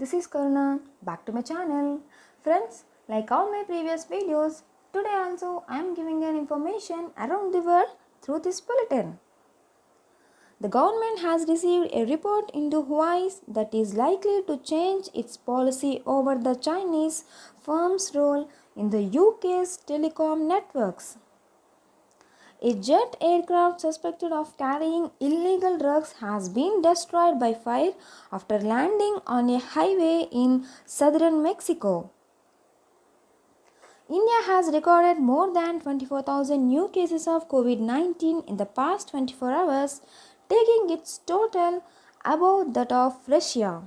This is Karuna, back to my channel. Friends, like all my previous videos, today also I am giving an information around the world through this bulletin. The government has received a report into Huawei that is likely to change its policy over the Chinese firm's role in the UK's telecom networks. A jet aircraft suspected of carrying illegal drugs has been destroyed by fire after landing on a highway in southern Mexico. India has recorded more than 24,000 new cases of COVID-19 in the past 24 hours, taking its total above that of Russia.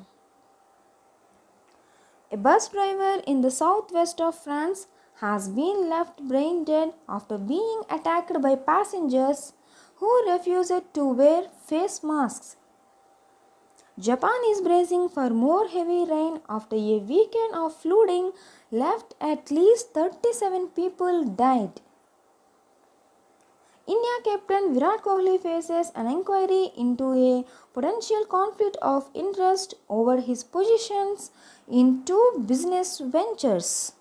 A bus driver in the southwest of France has been left brain dead after being attacked by passengers who refused to wear face masks. Japan is bracing for more heavy rain after a weekend of flooding left at least 37 people died. India captain Virat Kohli faces an inquiry into a potential conflict of interest over his positions in two business ventures.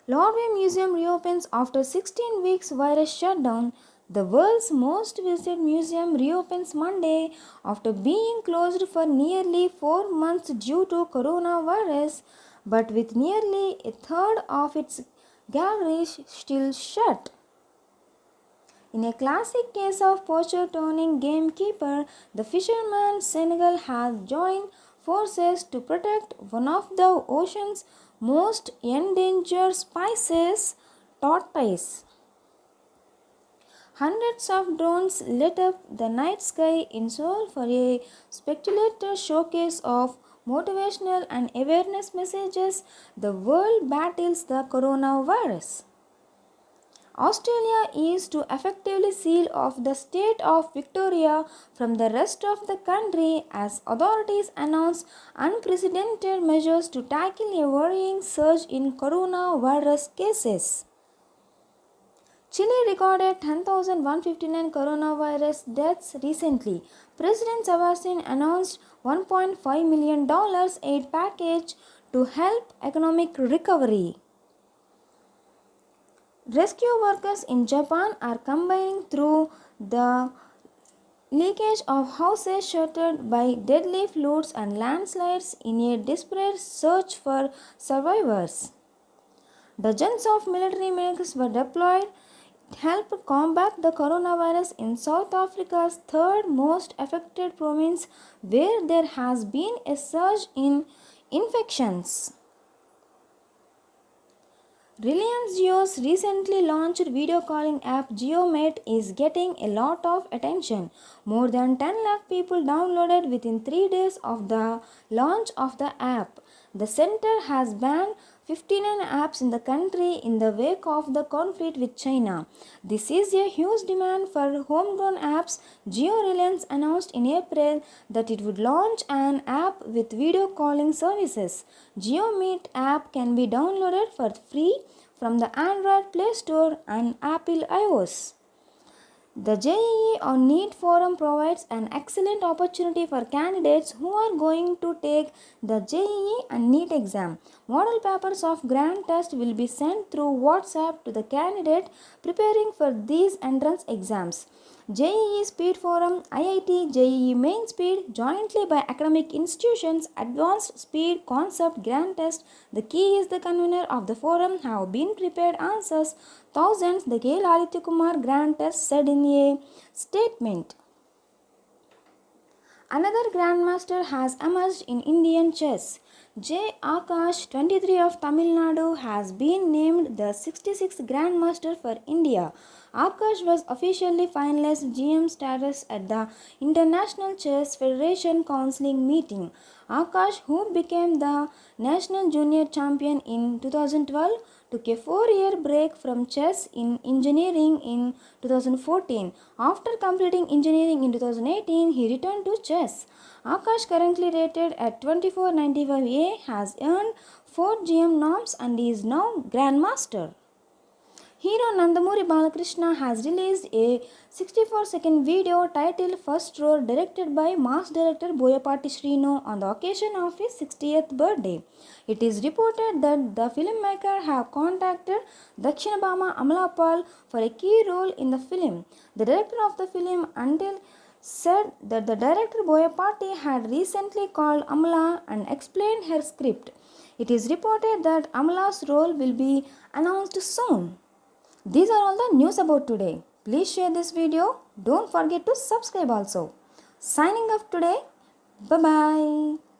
Louvre Museum reopens after 16 weeks virus shutdown. The world's most visited museum reopens Monday after being closed for nearly 4 months due to coronavirus, but with nearly a third of its galleries still shut. In a classic case of poacher turning gamekeeper, the fisherman Senegal has joined forces to protect one of the ocean's most endangered species, tortoise. Hundreds of drones lit up the night sky in Seoul for a spectacular showcase of motivational and awareness messages. The world battles the coronavirus. Australia is to effectively seal off the state of Victoria from the rest of the country as authorities announce unprecedented measures to tackle a worrying surge in coronavirus cases. Chile recorded 10,159 coronavirus deaths recently. President Sebastian announced $1.5 million aid package to help economic recovery. Rescue workers in Japan are combining through the leakage of houses shattered by deadly floods and landslides in a desperate search for survivors. Dozens of military medics were deployed to help combat the coronavirus in South Africa's third most affected province, where there has been a surge in infections. Reliance Jio's recently launched video calling app JioMate is getting a lot of attention. More than 10 lakh people downloaded within 3 days of the launch of the app. The center has banned 59 apps in the country in the wake of the conflict with China. This is a huge demand for homegrown apps. Jio Reliance announced in April that it would launch an app with video calling services. JioMeet app can be downloaded for free from the Android Play Store and Apple iOS. The JEE or NEET forum provides an excellent opportunity for candidates who are going to take the JEE and NEET exam. Model papers of grand test will be sent through WhatsApp to the candidate preparing for these entrance exams. JEE Speed Forum, IIT, JEE Main Speed, jointly by academic institutions, Advanced Speed Concept Grand Test. The key is the convener of the forum have been prepared answers thousands, the KL Aditya Kumar Grand Test said in a statement. Another grandmaster has emerged in Indian chess. J. Akash, 23 of Tamil Nadu, has been named the 66th Grandmaster for India. Akash was officially finalized GM status at the International Chess Federation Counseling meeting. Akash, who became the national junior champion in 2012, took a 4-year break from chess in engineering in 2014. After completing engineering in 2018, he returned to chess. Akash, currently rated at 2495A, has earned 4 GM norms and is now Grandmaster. Hero Nandamuri Balakrishna has released a 64-second video titled First Roar, directed by mass director Boyapati Srinu on the occasion of his 60th birthday. It is reported that the filmmaker have contacted Dakshinabama Amalapal for a key role in the film. The director of the film until said that the director Boyapati had recently called Amala and explained her script. It is reported that Amala's role will be announced soon. These are all the news about today. Please share this video. Don't forget to subscribe also. Signing off today. Bye bye.